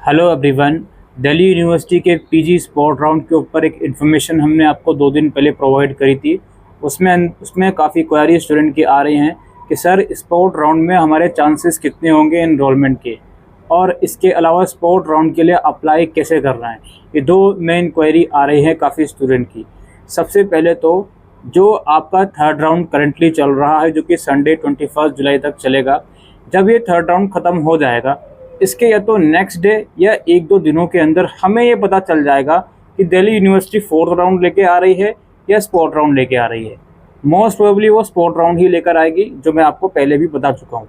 Hello everyone. Delhi university के PG spot round के ऊपर एक इन्फॉर्मेशन हमने आपको 2 दिन पहले प्रोवाइड करी थी। उसमें काफ़ी क्वेरी स्टूडेंट की आ रही हैं कि सर स्पोर्ट राउंड में हमारे चांसेस कितने होंगे इनरोलमेंट के, और इसके अलावा स्पोर्ट राउंड के लिए अप्लाई कैसे करना है। ये 2 मेन क्वेरी आ रही है काफ़ी स्टूडेंट की। सबसे पहले तो जो आपका थर्ड राउंड करंटली चल रहा है, जो कि संडे 21 जुलाई तक चलेगा, जब ये थर्ड राउंड ख़त्म हो जाएगा, इसके या तो नेक्स्ट डे या 1-2 दिनों के अंदर हमें ये पता चल जाएगा कि दिल्ली यूनिवर्सिटी फोर्थ राउंड लेके आ रही है या स्पोर्ट राउंड लेके आ रही है। मोस्ट प्रोबेबली वो स्पोर्ट राउंड ही लेकर आएगी, जो मैं आपको पहले भी बता चुका हूँ।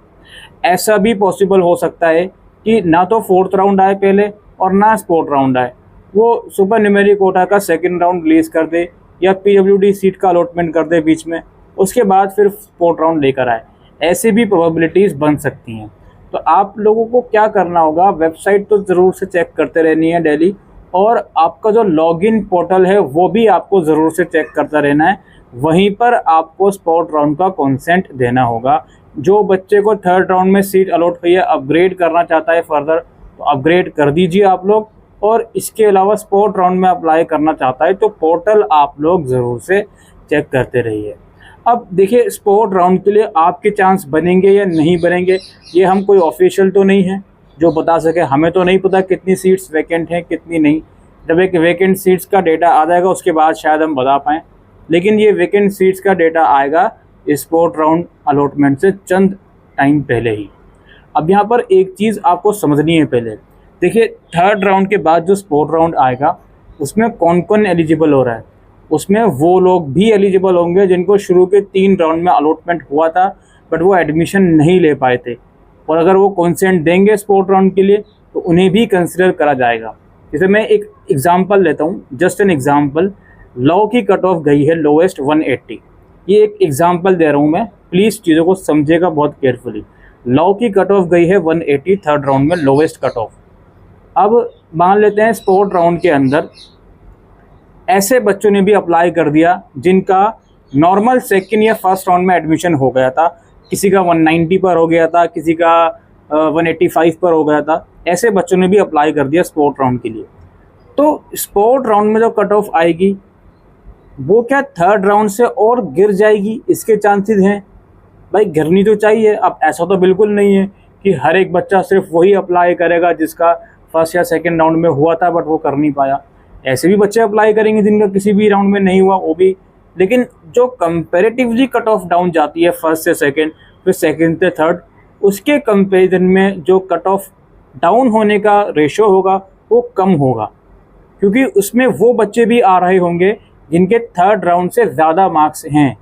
ऐसा भी पॉसिबल हो सकता है कि ना तो फोर्थ राउंड आए पहले और ना स्पोर्ट राउंड आए, वो सुपर न्यूमेरिक कोटा का सेकेंड राउंड रिलीज़ कर दे या PWD सीट का अलॉटमेंट कर दे बीच में, उसके बाद फिर स्पोर्ट राउंड लेकर आए। ऐसी भी प्रोबेबिलिटीज़ बन सकती हैं। तो आप लोगों को क्या करना होगा, वेबसाइट तो ज़रूर से चेक करते रहनी है डेली, और आपका जो लॉगिन पोर्टल है वो भी आपको ज़रूर से चेक करता रहना है। वहीं पर आपको स्पोर्ट राउंड का कंसेंट देना होगा। जो बच्चे को थर्ड राउंड में सीट अलॉट हुई है, अपग्रेड करना चाहता है फर्दर, तो अपग्रेड कर दीजिए आप लोग। और इसके अलावा स्पोर्ट राउंड में अप्लाई करना चाहता है तो पोर्टल आप लोग ज़रूर से चेक करते रहिए। अब देखिए, स्पोर्ट राउंड के लिए आपके चांस बनेंगे या नहीं बनेंगे, ये हम कोई ऑफिशियल तो नहीं है जो बता सके। हमें तो नहीं पता कितनी सीट्स वैकेंट हैं कितनी नहीं। जब एक वैकेंट सीट्स का डेटा आ जाएगा उसके बाद शायद हम बता पाएँ, लेकिन ये वैकेंट सीट्स का डेटा आएगा स्पोर्ट राउंड अलॉटमेंट से चंद टाइम पहले ही। अब यहाँ पर एक चीज़ आपको समझनी है पहले। देखिए, थर्ड राउंड के बाद जो स्पोर्ट राउंड आएगा उसमें कौन कौन एलिजिबल हो रहा है। उसमें वो लोग भी एलिजिबल होंगे जिनको शुरू के 3 राउंड में अलॉटमेंट हुआ था बट वो एडमिशन नहीं ले पाए थे, और अगर वो कंसेंट देंगे स्पोर्ट राउंड के लिए तो उन्हें भी कंसिडर करा जाएगा। जैसे मैं एक एग्जांपल लेता हूँ, जस्ट एन एग्जांपल। लॉ की कट ऑफ गई है लोवेस्ट 180। ये एक एग्जांपल दे रहा हूँ मैं, प्लीज़ चीज़ों को समझिएगा बहुत केयरफुली। लॉ की कट ऑफ गई है 180 थर्ड राउंड में, लोवेस्ट कट ऑफ। अब मान लेते हैं स्पोर्ट राउंड के अंदर ऐसे बच्चों ने भी अप्लाई कर दिया जिनका नॉर्मल सेकंड या फर्स्ट राउंड में एडमिशन हो गया था। किसी का 190 पर हो गया था, किसी का 185 पर हो गया था। ऐसे बच्चों ने भी अप्लाई कर दिया स्पोर्ट राउंड के लिए। तो स्पोर्ट राउंड में जो कट ऑफ आएगी वो क्या थर्ड राउंड से और गिर जाएगी, इसके चांसेस हैं। भाई गिरनी तो चाहिए। अब ऐसा तो बिल्कुल नहीं है कि हर एक बच्चा सिर्फ वही अप्लाई करेगा जिसका फर्स्ट या सेकेंड राउंड में हुआ था बट वो कर नहीं पाया। ऐसे भी बच्चे अप्लाई करेंगे जिनका किसी भी राउंड में नहीं हुआ, वो भी। लेकिन जो कंपैरेटिवली कट ऑफ डाउन जाती है फर्स्ट से सेकंड, फिर सेकंड से थर्ड, उसके कंपैरिजन में जो कट ऑफ डाउन होने का रेशो होगा वो कम होगा, क्योंकि उसमें वो बच्चे भी आ रहे होंगे जिनके थर्ड राउंड से ज़्यादा मार्क्स हैं,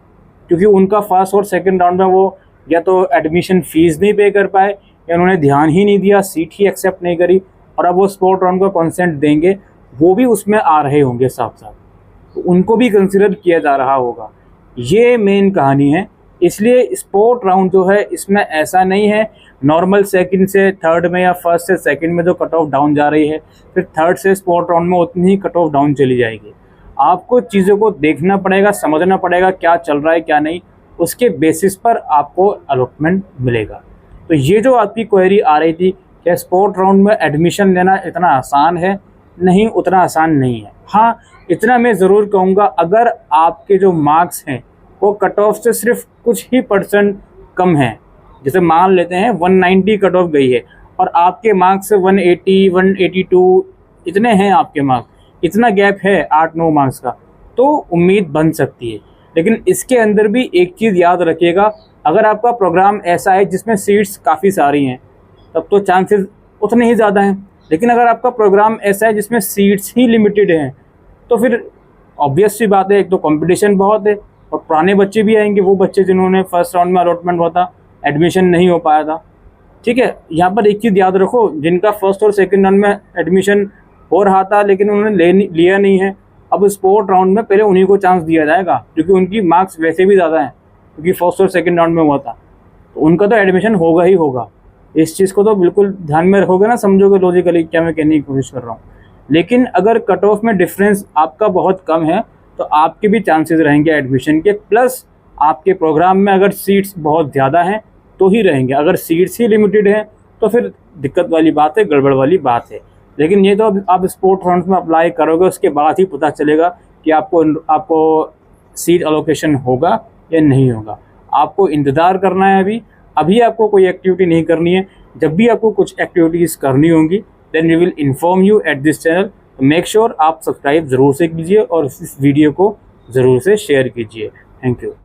क्योंकि उनका फर्स्ट और सेकेंड राउंड में वो या तो एडमिशन फ़ीस नहीं पे कर पाए या उन्होंने ध्यान ही नहीं दिया, सीट ही एक्सेप्ट नहीं करी, और अब वो स्पोर्ट राउंड का कंसेंट देंगे, वो भी उसमें आ रहे होंगे साथ साथ, तो उनको भी कंसिडर किया जा रहा होगा। ये मेन कहानी है। इसलिए स्पोर्ट राउंड जो है इसमें ऐसा नहीं है नॉर्मल सेकंड से थर्ड में या फर्स्ट से सेकंड में जो कट ऑफ डाउन जा रही है फिर थर्ड से स्पोर्ट राउंड में उतनी ही कट ऑफ डाउन चली जाएगी। आपको चीज़ों को देखना पड़ेगा, समझना पड़ेगा क्या चल रहा है क्या नहीं, उसके बेसिस पर आपको अलॉटमेंट मिलेगा। तो ये जो आपकी क्वेरी आ रही थी क्या स्पोर्ट राउंड में एडमिशन लेना इतना आसान है, नहीं, उतना आसान नहीं है। हाँ, इतना मैं ज़रूर कहूँगा, अगर आपके जो मार्क्स हैं वो कट ऑफ से सिर्फ कुछ ही परसेंट कम हैं, जैसे मान लेते हैं 190 कट ऑफ गई है और आपके मार्क्स 180 182 इतने हैं आपके मार्क्स, इतना गैप है 8-9 मार्क्स का, तो उम्मीद बन सकती है। लेकिन इसके अंदर भी एक चीज़ याद रखिएगा, अगर आपका प्रोग्राम ऐसा है जिसमें सीट्स काफ़ी सारी हैं तब तो चांसेस उतने ही ज़्यादा हैं। लेकिन अगर आपका प्रोग्राम ऐसा है जिसमें सीट्स ही लिमिटेड हैं तो फिर ऑब्वियस सी बात है, एक तो कंपटीशन बहुत है और पुराने बच्चे भी आएंगे, वो बच्चे जिन्होंने फर्स्ट राउंड में अलॉटमेंट हुआ था, एडमिशन नहीं हो पाया था। ठीक है, यहाँ पर एक चीज़ याद रखो, जिनका फर्स्ट और सेकेंड राउंड में एडमिशन हो रहा था लेकिन उन्होंने लिया नहीं है, अब स्पोर्ट राउंड में पहले उन्हीं को चांस दिया जाएगा, क्योंकि उनकी मार्क्स वैसे भी ज़्यादा हैं, क्योंकि फर्स्ट और सेकेंड राउंड में हुआ था, तो उनका तो एडमिशन होगा ही होगा। इस चीज़ को तो बिल्कुल ध्यान में रखोगे ना, समझोगे लॉजिकली क्या मैं कहने की कोशिश कर रहा हूँ। लेकिन अगर कट ऑफ में डिफरेंस आपका बहुत कम है तो आपके भी चांसेस रहेंगे एडमिशन के, प्लस आपके प्रोग्राम में अगर सीट्स बहुत ज़्यादा हैं तो ही रहेंगे। अगर सीट्स ही लिमिटेड हैं तो फिर दिक्कत वाली बात है, गड़बड़ वाली बात है। लेकिन ये तो अब आप स्पोर्ट राउंड में अप्लाई करोगे, उसके बाद ही पता चलेगा कि आपको सीट अलोकेशन होगा या नहीं होगा। आपको इंतज़ार करना है अभी आपको कोई एक्टिविटी नहीं करनी है। जब भी आपको कुछ एक्टिविटीज़ करनी होंगी then we will inform you at this channel. Make sure आप सब्सक्राइब ज़रूर से कीजिए और इस वीडियो को ज़रूर से शेयर कीजिए। Thank you.